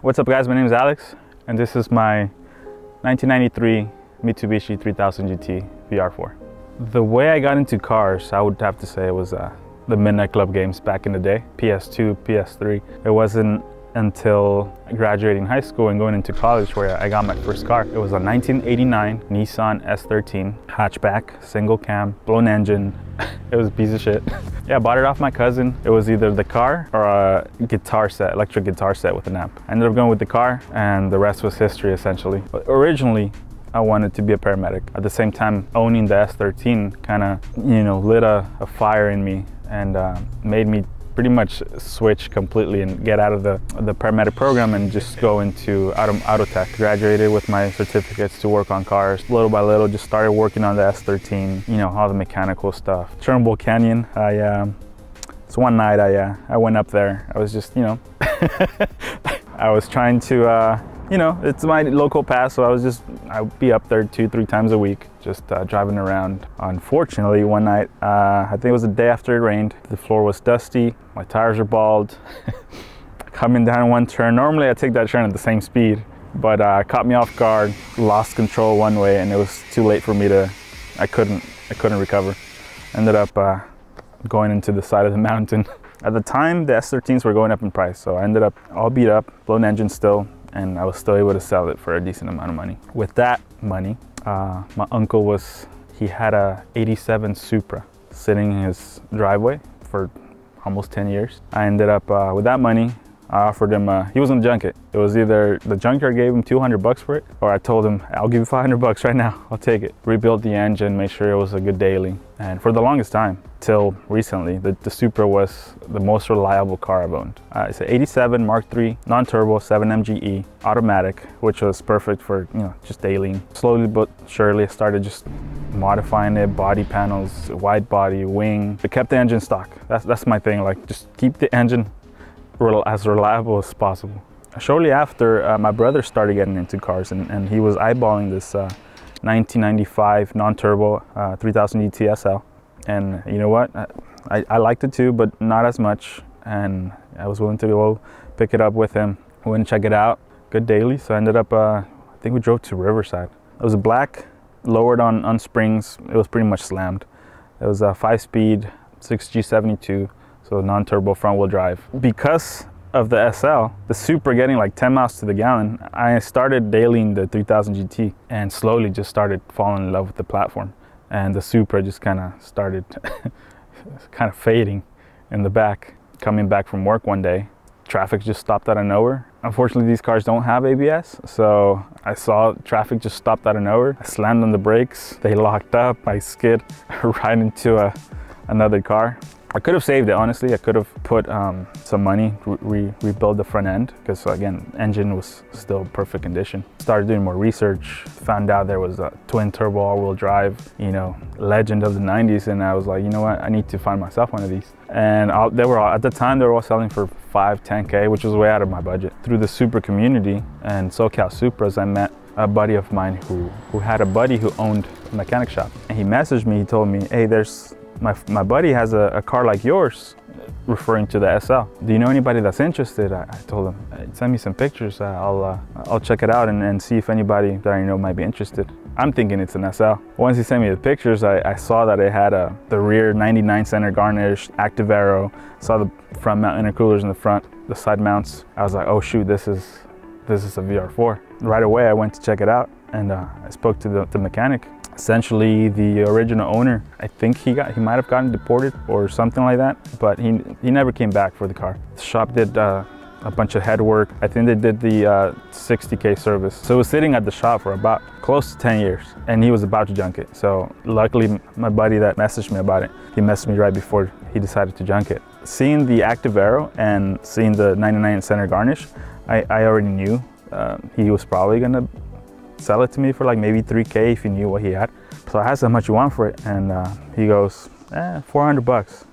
What's up guys, my name is Alex and this is my 1993 Mitsubishi 3000GT VR4. The way I got into cars, I would have to say it was the Midnight Club games back in the day, PS2, PS3. It wasn't until graduating high school and going into college where I got my first car. It was a 1989 Nissan S13 hatchback, single cam, blown engine. It was a piece of shit. Yeah, I bought it off my cousin. It was either the car or a guitar set, electric guitar set with an amp. I ended up going with the car and the rest was history essentially. But originally, I wanted to be a paramedic. At the same time, owning the S13 kind of, lit a fire in me and made me pretty much switch completely and get out of the paramedic program and just go into auto tech. Graduated with my certificates to work on cars. Little by little, just started working on the S13, all the mechanical stuff. Turnbull Canyon, so one night I went up there. I was just, I was trying to, it's my local pass, so I'd be up there 2-3 times a week, just driving around. Unfortunately, one night, I think it was the day after it rained, the floor was dusty, my tires are bald, coming down one turn. Normally I take that turn at the same speed, but caught me off guard, lost control one way, and it was too late for me I couldn't recover. Ended up going into the side of the mountain. At the time, the S13s were going up in price, so I ended up all beat up, blown engine still, and I was still able to sell it for a decent amount of money. With that money, my uncle he had a 87 Supra sitting in his driveway for almost 10 years. I ended up, with that money, I offered him, he was gonna junk it. It was either the junkyard gave him 200 bucks for it, or I told him, I'll give you 500 bucks right now, I'll take it. Rebuilt the engine, made sure it was a good daily. And for the longest time, till recently, the Supra was the most reliable car I've owned. It's an 87 Mark III, non-turbo, 7MGE, automatic, which was perfect for, just daily. Slowly but surely, I started just modifying it, body panels, wide body, wing. I kept the engine stock. That's my thing, like just keep the engine as reliable as possible. Shortly after, my brother started getting into cars and he was eyeballing this 1995 non-turbo 3000GT SL. And you know what? I liked it too, but not as much. And I was willing to go pick it up with him. Went and check it out. Good daily. So I ended up, I think we drove to Riverside. It was black, lowered on springs. It was pretty much slammed. It was a 5-speed 6G72. So non-turbo front wheel drive. Because of the SL, the Supra getting like 10 miles to the gallon, I started dailying the 3000 GT and slowly just started falling in love with the platform. And the Supra just kind of started fading in the back. Coming back from work one day, traffic just stopped out of nowhere. Unfortunately, these cars don't have ABS, so I saw traffic just stopped out of nowhere. I slammed on the brakes, they locked up, I skid right into another car. I could have saved it, honestly. I could have put some money, rebuild the front end, because again, engine was still perfect condition. Started doing more research, found out there was a twin turbo all-wheel drive, legend of the 90s, and I was like, you know what, I need to find myself one of these. And at the time, they were all selling for $5–10K, which was way out of my budget. Through the Supra community and SoCal Supras, I met a buddy of mine who had a buddy who owned a mechanic shop. And he messaged me, he told me, hey, my buddy has a car like yours, referring to the SL. Do you know anybody that's interested? I told him, send me some pictures. I'll check it out and see if anybody that I know might be interested. I'm thinking it's an SL. Once he sent me the pictures, I saw that it had the rear 99 center garnish, active aero. Saw the front mount intercoolers in the front, the side mounts. I was like, oh shoot, this is a VR4. Right away, I went to check it out and I spoke to the mechanic. Essentially, the original owner, I think he might have gotten deported or something like that, but he never came back for the car. The shop did a bunch of head work. I think they did the 60K service. So it was sitting at the shop for about close to 10 years and he was about to junk it. So luckily, my buddy that messaged me about it, he messaged me right before he decided to junk it. Seeing the active aero and seeing the 99 center garnish, I already knew he was probably gonna sell it to me for like maybe $3K if he knew what he had. So I asked how much you want for it, and he goes, 400 bucks.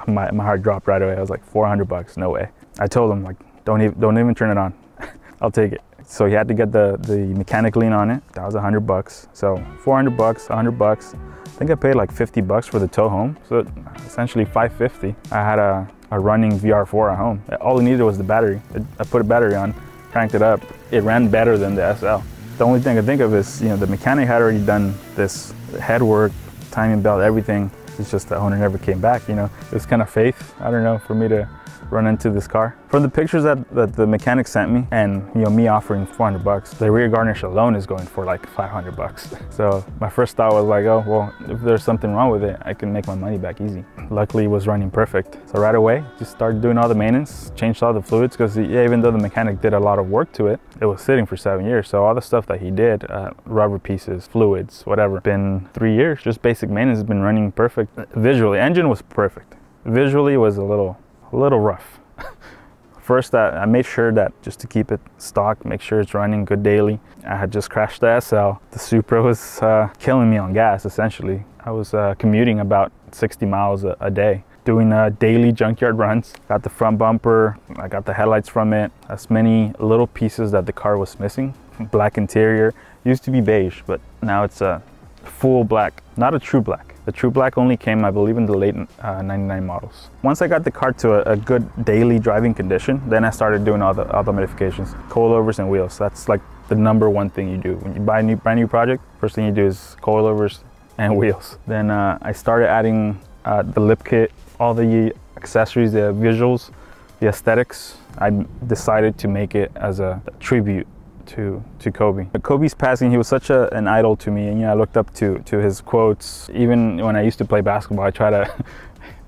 my heart dropped right away. I was like, 400 bucks, no way. I told him, like, don't even turn it on. I'll take it. So he had to get the mechanic lean on it. That was 100 bucks. So 400 bucks, 100 bucks. I think I paid like 50 bucks for the tow home. So essentially 550. I had a a running VR4 at home. All it needed was the battery. I put a battery on, cranked it up. It ran better than the SL. The only thing I think of is, the mechanic had already done this head work, timing belt, everything. It's just the owner never came back, It was kind of faith, I don't know, for me to run into this car. From the pictures that the mechanic sent me, and me offering 400 bucks, the rear garnish alone is going for like 500 bucks. So my first thought was like, oh, well, if there's something wrong with it, I can make my money back easy. Luckily, it was running perfect. So right away, just started doing all the maintenance, changed all the fluids, because even though the mechanic did a lot of work to it, it was sitting for 7 years. So all the stuff that he did, rubber pieces, fluids, whatever, been 3 years, just basic maintenance has been running perfect. Visually, engine was perfect. Visually, it was a little rough. First, I made sure that just to keep it stock, make sure it's running good daily. I had just crashed the SL. The Supra was killing me on gas, essentially. I was commuting about 60 miles a day, doing daily junkyard runs. Got the front bumper, I got the headlights from it. As many little pieces that the car was missing. Black interior, used to be beige, but now it's a full black, not a true black. The true black only came, I believe, in the late 99 models. Once I got the car to a good daily driving condition, then I started doing all the modifications, coilovers and wheels. That's like the #1 thing you do. When you buy a brand new project, first thing you do is coilovers and wheels. Then I started adding the lip kit, all the accessories, the visuals, the aesthetics. I decided to make it as a tribute to Kobe. Kobe's passing, he was such an idol to me, and I looked up to his quotes. Even when I used to play basketball, I try to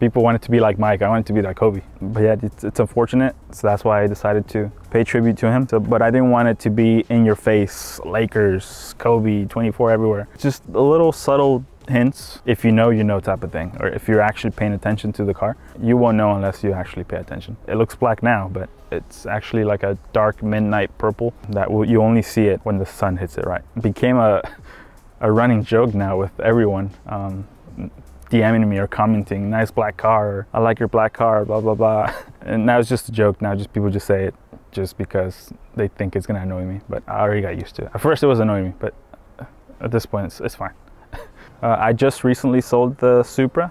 people wanted to be like Mike, I wanted to be like Kobe. But yeah, it's unfortunate, so that's why I decided to pay tribute to him. But I didn't want it to be in your face, Lakers, Kobe, 24 everywhere. Just a little subtle hints. If you know type of thing, or if you're actually paying attention to the car. You won't know unless you actually pay attention. It looks black now, but it's actually like a dark midnight purple that you only see it when the sun hits it right. It became a running joke now with everyone DMing me or commenting, nice black car, or I like your black car, blah blah blah. And now it's just a joke. Now just people just say it just because they think it's gonna annoy me, but I already got used to it. At first it was annoying me, but at this point it's fine. I just recently sold the Supra.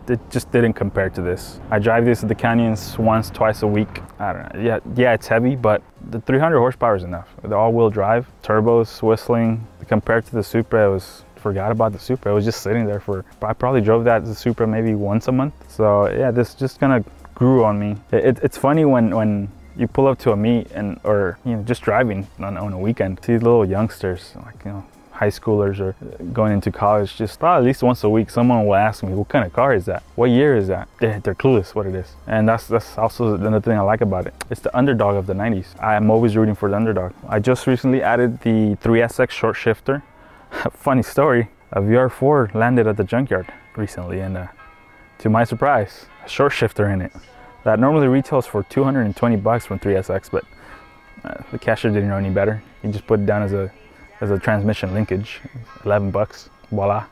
It just didn't compare to this. I drive this at the canyons once, twice a week. I don't know, yeah, it's heavy, but the 300 horsepower is enough. The all-wheel drive, turbos, whistling. Compared to the Supra, forgot about the Supra. It was just sitting there I probably drove the Supra maybe once a month. So yeah, this just kind of grew on me. It's funny when you pull up to a meet or just driving on a weekend, see little youngsters, like high schoolers or going into college, just probably at least once a week someone will ask me, what kind of car is that? What year is that? They're clueless what it is. And that's also another thing I like about it. It's the underdog of the 90s. I'm always rooting for the underdog. I just recently added the 3SX short shifter. Funny story, a VR4 landed at the junkyard recently, and to my surprise, a short shifter in it. That normally retails for 220 bucks from 3SX, but the cashier didn't know any better. He just put it down as a transmission linkage, 11 bucks, voila.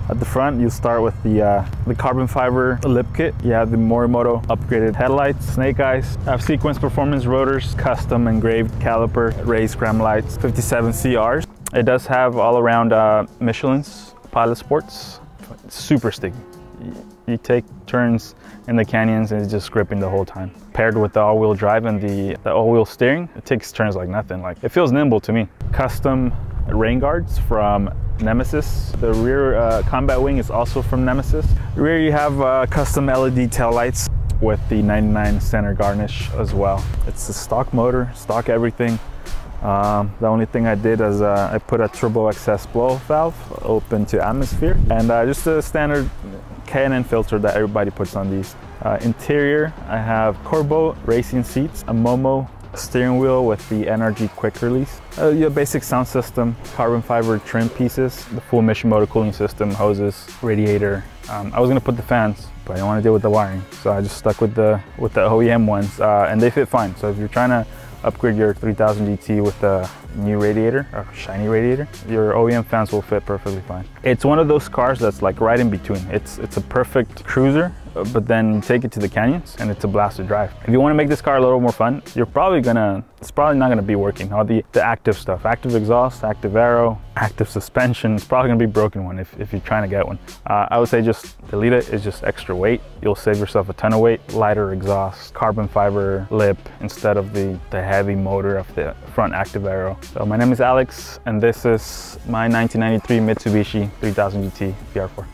At the front, you start with the carbon fiber lip kit. You have the Morimoto upgraded headlights, snake eyes, have sequence performance rotors, custom engraved caliper, raised cram lights, 57 CRs. It does have all around Michelin's Pilot Sports. It's super sticky. You take turns in the canyons and it's just gripping the whole time. Paired with the all-wheel drive and the all-wheel steering, it takes turns like nothing. Like, it feels nimble to me. Custom rain guards from Nemesis. The rear combat wing is also from Nemesis. Rear, you have custom LED taillights with the 99 center garnish as well. It's a stock motor, stock everything. The only thing I did is I put a turbo excess blow valve open to atmosphere, and just a standard K&N filter that everybody puts on these. Interior, I have Corbeau racing seats, a Momo steering wheel with the NRG quick release, your basic sound system, carbon fiber trim pieces, the full Mitsubishi cooling system, hoses, radiator. I was gonna put the fans, but I didn't want to deal with the wiring, so I just stuck with the OEM ones, and they fit fine. So if you're trying to upgrade your 3000 GT with a new radiator, or shiny radiator, your OEM fans will fit perfectly fine. It's one of those cars that's like right in between. It's a perfect cruiser, but then take it to the canyons and it's a blast to drive. If you want to make this car a little more fun, it's probably not gonna be working. All the active stuff, active exhaust, active aero, active suspension, it's probably gonna be a broken one if you're trying to get one. I would say just delete it. It's just extra weight. You'll save yourself a ton of weight, lighter exhaust, carbon fiber lip instead of the heavy motor of the front active aero. So my name is Alex and this is my 1993 Mitsubishi 3000 GT VR4.